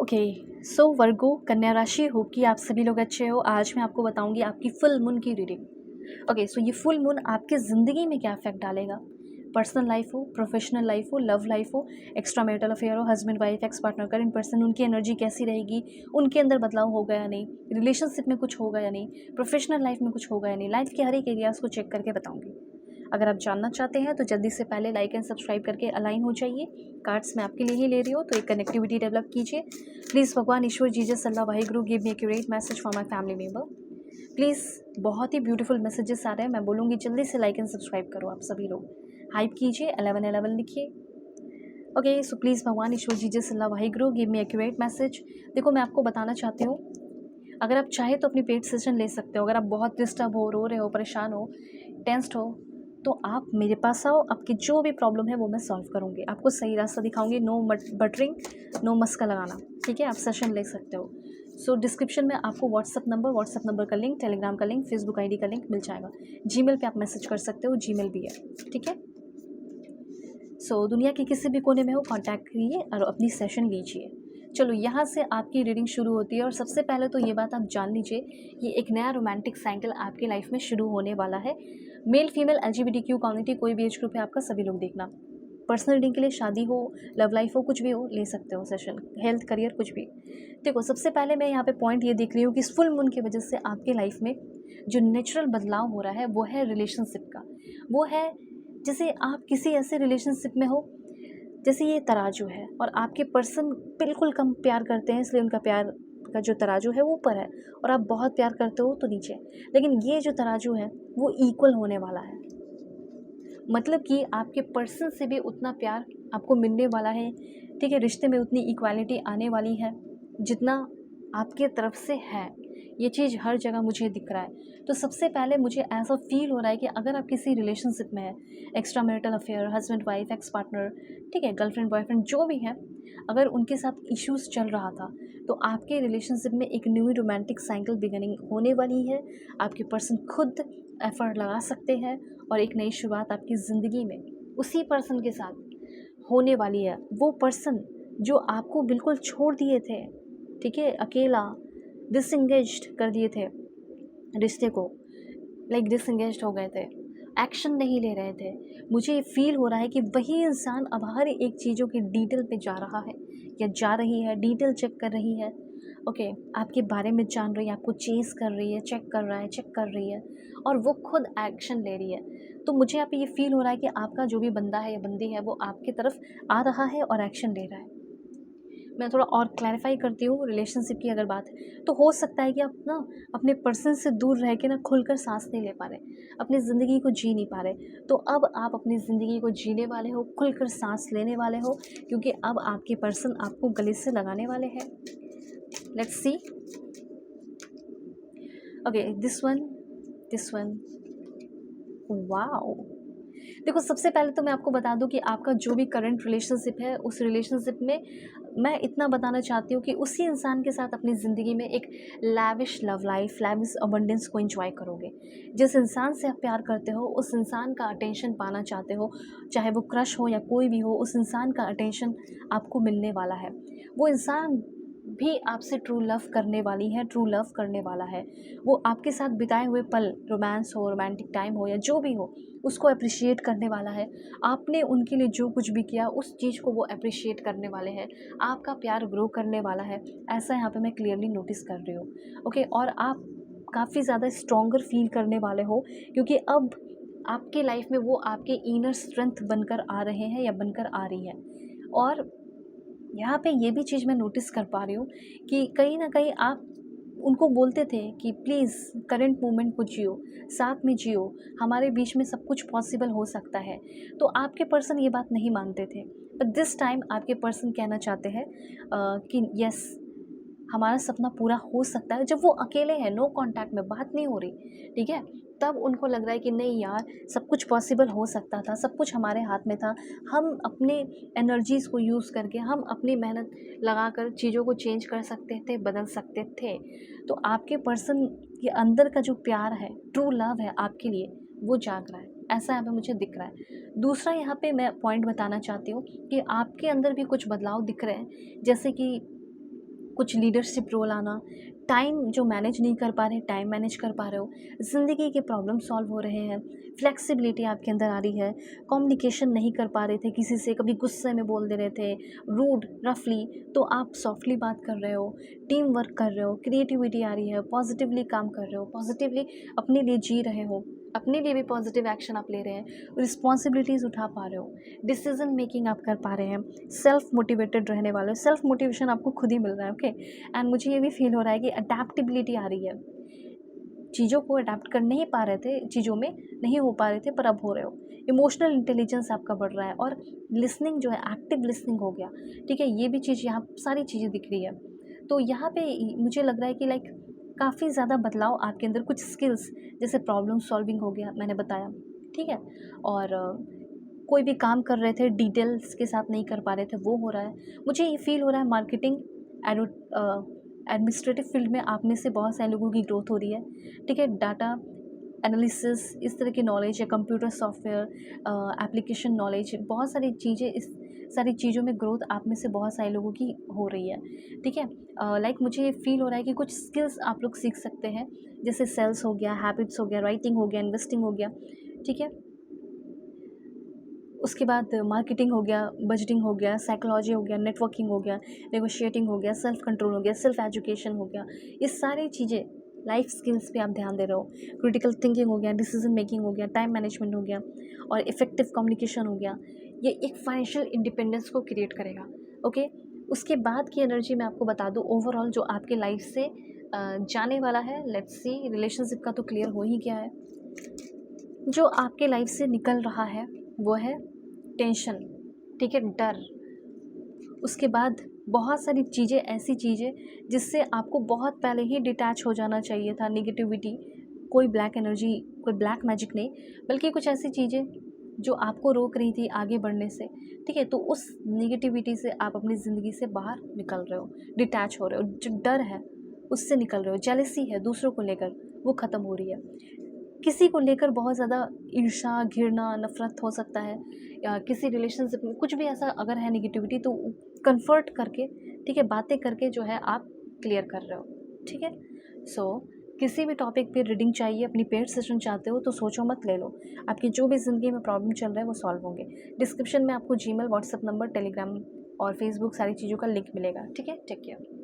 Okay. सो वर्गो कन्या राशि, hope कि आप सभी लोग अच्छे हो। आज मैं आपको बताऊंगी आपकी फुल मून की रीडिंग। ओके, सो ये फुल मून आपके ज़िंदगी में क्या इफेक्ट डालेगा। पर्सनल लाइफ हो, प्रोफेशनल लाइफ हो, लव लाइफ हो, एक्स्ट्रा मैरिटल अफेयर हो, husband wife, ex partner, current person, उनकी एनर्जी कैसी रहेगी, उनके अंदर बदलाव होगा या नहीं, रिलेशनशिप में कुछ होगा या नहीं, प्रोफेशनल लाइफ में कुछ होगा या नहीं, लाइफ के हर एक एरियाज को चेक करके बताऊंगी। अगर आप जानना चाहते हैं तो जल्दी से पहले लाइक एंड सब्सक्राइब करके अलाइन हो जाइए। कार्ड्स मैं आपके लिए ही ले रही हूँ, तो एक कनेक्टिविटी डेवलप कीजिए। प्लीज़ भगवान ईश्वर Jesus Allah Waheguru give me accurate message for my family member. Please, बहुत ही ब्यूटीफुल मैसेजेस आ रहे हैं, मैं बोलूँगी जल्दी से लाइक एंड सब्सक्राइब करो। आप सभी लोग हाइप कीजिए, 1111 लिखिए। ओके, सो प्लीज़ भगवान ईश्वर Jesus Allah Waheguru give me accurate message. देखो, मैं आपको बताना चाहती हूँ, अगर आप चाहे तो अपनी पेड सेशन ले सकते हो। अगर आप बहुत डिस्टर्ब हो, रो रहे हो, परेशान हो, टेंस्ड हो, तो आप मेरे पास आओ। आपकी जो भी प्रॉब्लम है वो मैं सॉल्व करूँगी, आपको सही रास्ता दिखाऊंगी। नो बटरिंग, नो मस्का लगाना, ठीक है। आप सेशन ले सकते हो। सो डिस्क्रिप्शन में आपको व्हाट्सअप नंबर का लिंक, टेलीग्राम का लिंक, फेसबुक आईडी का लिंक मिल जाएगा। जीमेल पे आप मैसेज कर सकते हो, जीमेल भी है, ठीक है। सो दुनिया के किसी भी कोने में हो, कांटेक्ट करिए और अपनी सेशन लीजिए। चलो, यहाँ से आपकी रीडिंग शुरू होती है। और सबसे पहले तो ये बात आप जान लीजिए, ये एक नया रोमांटिक साइकिल आपकी लाइफ में शुरू होने वाला है। मेल फीमेल LGBTQ कम्युनिटी, कोई भी एज ग्रुप है आपका, सभी लोग देखना। पर्सनल रीडिंग के लिए शादी हो, लव लाइफ हो, कुछ भी हो, ले सकते हो सेशन, हेल्थ, करियर, कुछ भी। देखो, सबसे पहले मैं यहाँ पे पॉइंट ये देख रही हूँ कि इस फुल मून की वजह से आपके लाइफ में जो नेचुरल बदलाव हो रहा है वो है रिलेशनशिप का। वो है जैसे आप किसी ऐसे रिलेशनशिप में हो, जैसे ये तराजू है और आपके पर्सन बिल्कुल कम प्यार करते हैं, इसलिए उनका प्यार का जो तराजू है वो ऊपर है, और आप बहुत प्यार करते हो तो नीचे। लेकिन ये जो तराजू है वो इक्वल होने वाला है। मतलब कि आपके पर्सन से भी उतना प्यार आपको मिलने वाला है, ठीक है। रिश्ते में उतनी इक्वालिटी आने वाली है जितना आपके तरफ से है। ये चीज़ हर जगह मुझे दिख रहा है। तो सबसे पहले मुझे ऐसा फील हो रहा है कि अगर आप किसी रिलेशनशिप में है, extra marital affair, husband wife, ex partner, ठीक है, गर्लफ्रेंड बॉयफ्रेंड, जो भी है, अगर उनके साथ इश्यूज़ चल रहा था तो आपके रिलेशनशिप में एक न्यू रोमांटिक साइकिल बिगनिंग होने वाली है। आपके पर्सन खुद एफर्ट लगा सकते हैं और एक नई शुरुआत आपकी ज़िंदगी में उसी पर्सन के साथ होने वाली है। वो पर्सन जो आपको बिल्कुल छोड़ दिए थे, ठीक है, अकेला, डिसएंगेज्ड कर दिए थे रिश्ते को, लाइक डिसएंगेज्ड हो गए थे, एक्शन नहीं ले रहे थे। मुझे फील हो रहा है कि वही इंसान अब हर एक चीज़ों की डिटेल पे जा रहा है या जा रही है, डिटेल चेक कर रही है। ओके, आपके बारे में जान रही है, आपको चेस कर रही है, चेक कर रहा है, चेक कर रही है, और वो खुद एक्शन ले रही है। तो मुझे यहाँ पे ये फील हो रहा है कि आपका जो भी बंदा है या बंदी है वो आपकी तरफ आ रहा है और एक्शन ले रहा है। मैं थोड़ा और क्लैरिफाई करती हूँ, रिलेशनशिप की अगर बात है तो हो सकता है कि आप ना अपने पर्सन से दूर रह के ना खुलकर सांस नहीं ले पा रहे, अपनी ज़िंदगी को जी नहीं पा रहे। तो अब आप अपनी ज़िंदगी को जीने वाले हो, खुलकर सांस लेने वाले हो, क्योंकि अब आपके पर्सन आपको गले से लगाने वाले हैं। Let's see. Okay, this one, wow. देखो, सबसे पहले तो मैं आपको बता दूं कि आपका जो भी करंट रिलेशनशिप है, उस रिलेशनशिप में मैं इतना बताना चाहती हूँ कि उसी इंसान के साथ अपनी ज़िंदगी में एक lavish love life, lavish abundance को एंजॉय करोगे। जिस इंसान से आप प्यार करते हो, उस इंसान का अटेंशन पाना चाहते हो, चाहे वो क्रश हो या कोई भी हो, उस इंसान का अटेंशन आपको मिलने वाला है। वो इंसान भी आपसे ट्रू लव करने वाली है, ट्रू लव करने वाला है। वो आपके साथ बिताए हुए पल, रोमांस हो, रोमांटिक टाइम हो या जो भी हो, उसको अप्रिशिएट करने वाला है। आपने उनके लिए जो कुछ भी किया उस चीज़ को वो अप्रिशिएट करने वाले हैं। आपका प्यार ग्रो करने वाला है, ऐसा यहाँ पे मैं क्लियरली नोटिस कर रही हूँ। ओके, और आप काफ़ी ज़्यादा स्ट्रॉन्गर फील करने वाले हो, क्योंकि अब आपके लाइफ में वो आपके इनर स्ट्रेंथ बनकर आ रहे हैं या बनकर आ रही है। और यहाँ पे ये भी चीज़ मैं नोटिस कर पा रही हूँ कि कहीं ना कहीं आप उनको बोलते थे कि प्लीज़ करंट मोमेंट को जियो, साथ में जियो, हमारे बीच में सब कुछ पॉसिबल हो सकता है। तो आपके पर्सन ये बात नहीं मानते थे, बट दिस टाइम आपके पर्सन कहना चाहते हैं कि यस, हमारा सपना पूरा हो सकता है। जब वो अकेले हैं, नो कांटेक्ट में, बात नहीं हो रही, ठीक है, तब उनको लग रहा है कि नहीं यार, सब कुछ पॉसिबल हो सकता था, सब कुछ हमारे हाथ में था। हम अपने एनर्जीज़ को यूज़ करके, हम अपनी मेहनत लगाकर चीज़ों को चेंज कर सकते थे, बदल सकते थे। तो आपके पर्सन के अंदर का जो प्यार है, ट्रू लव है आपके लिए, वो जाग रहा है, ऐसा यहाँ पे मुझे दिख रहा है। दूसरा यहाँ पे मैं पॉइंट बताना चाहती हूँ कि आपके अंदर भी कुछ बदलाव दिख रहे हैं, जैसे कि कुछ लीडरशिप रोल आना, टाइम जो मैनेज नहीं कर पा रहे, टाइम मैनेज कर पा रहे हो, ज़िंदगी के प्रॉब्लम सॉल्व हो रहे हैं, फ्लेक्सिबिलिटी आपके अंदर आ रही है, कम्युनिकेशन नहीं कर पा रहे थे किसी से, कभी गुस्से में बोल दे रहे थे, रूड रफली, तो आप सॉफ्टली बात कर रहे हो, टीम वर्क कर रहे हो, क्रिएटिविटी आ रही है, पॉजिटिवली काम कर रहे हो, पॉजिटिवली अपने लिए जी रहे हो, अपने लिए भी पॉजिटिव एक्शन आप ले रहे हैं, रिस्पॉन्सिबिलिटीज़ उठा पा रहे हो, डिसीजन मेकिंग आप कर पा रहे हैं, सेल्फ मोटिवेटेड रहने वाले हो, सेल्फ मोटिवेशन आपको खुद ही मिल रहा है। ओके, एंड मुझे ये भी फील हो रहा है कि अडेप्टिबिलिटी आ रही है, चीज़ों को अडेप्ट कर नहीं पा रहे थे, चीज़ों में नहीं हो पा रहे थे, पर अब हो रहे हो। इमोशनल इंटेलिजेंस आपका बढ़ रहा है, और लिसनिंग जो है, एक्टिव लिसनिंग हो गया। ठीक है, ये भी चीज़ यहाँ सारी चीज़ें दिख रही है। तो यहाँ पे मुझे लग रहा है कि लाइक काफ़ी ज़्यादा बदलाव आपके अंदर, कुछ स्किल्स जैसे प्रॉब्लम सॉल्विंग हो गया, मैंने बताया। ठीक है, और कोई भी काम कर रहे थे डिटेल्स के साथ नहीं कर पा रहे थे, वो हो रहा है। मुझे ये फील हो रहा है मार्केटिंग एडमिनिस्ट्रेटिव फील्ड में आप में से बहुत सारे लोगों की ग्रोथ हो रही है। ठीक है, डाटा एनालिसिस, इस तरह की नॉलेज है, कंप्यूटर सॉफ्टवेयर, एप्लीकेशन नॉलेज, बहुत सारी चीज़ें, इस सारी चीज़ों में ग्रोथ आप में से बहुत सारे लोगों की हो रही है। ठीक है, लाइक मुझे ये फील हो रहा है कि कुछ स्किल्स आप लोग सीख सकते हैं, जैसे सेल्स हो गया, हैबिट्स हो गया, राइटिंग हो गया, इन्वेस्टिंग हो गया। ठीक है, उसके बाद मार्केटिंग हो गया, बजटिंग हो गया, साइकोलॉजी हो गया, नेटवर्किंग हो गया, नेगोशिएटिंग हो गया, सेल्फ कंट्रोल हो गया, सेल्फ एजुकेशन हो गया। ये सारी चीज़ें लाइफ स्किल्स पे आप ध्यान दे रहे हो। क्रिटिकल थिंकिंग हो गया, डिसीजन मेकिंग हो गया, टाइम मैनेजमेंट हो गया, और इफेक्टिव कम्युनिकेशन हो गया। ये एक फाइनेंशियल इंडिपेंडेंस को क्रिएट करेगा। ओके, उसके बाद की एनर्जी मैं आपको बता दूँ ओवरऑल जो आपके लाइफ से जाने वाला है। लेट्स सी, रिलेशनशिप का तो क्लियर हो ही गया है। जो आपके लाइफ से निकल रहा है वो है टेंशन। ठीक है, डर। उसके बाद बहुत सारी चीज़ें, ऐसी चीज़ें जिससे आपको बहुत पहले ही डिटैच हो जाना चाहिए था। नेगेटिविटी, कोई ब्लैक एनर्जी, कोई ब्लैक मैजिक नहीं, बल्कि कुछ ऐसी चीज़ें जो आपको रोक रही थी आगे बढ़ने से। ठीक है, तो उस नेगेटिविटी से आप अपनी ज़िंदगी से बाहर निकल रहे हो, डिटैच हो रहे हो। जो डर है उससे निकल रहे हो, जेलसी है दूसरों को लेकर, वो ख़त्म हो रही है। किसी को लेकर बहुत ज़्यादा ईर्ष्या, घृणा, नफ़रत हो सकता है, या किसी रिलेशनशिप में कुछ भी ऐसा अगर है नेगेटिविटी, तो कन्वर्ट करके, ठीक है, बातें करके जो है आप क्लियर कर रहे हो। ठीक है, सो किसी भी टॉपिक पे रीडिंग चाहिए, अपनी पेड सेशन चाहते हो, तो सोचो मत, ले लो। आपकी जो भी ज़िंदगी में प्रॉब्लम चल रहा है वो सॉल्व होंगे। डिस्क्रिप्शन में आपको जीमेल, व्हाट्सएप नंबर, टेलीग्राम और फेसबुक सारी चीज़ों का लिंक मिलेगा। ठीक है, टेक केयर।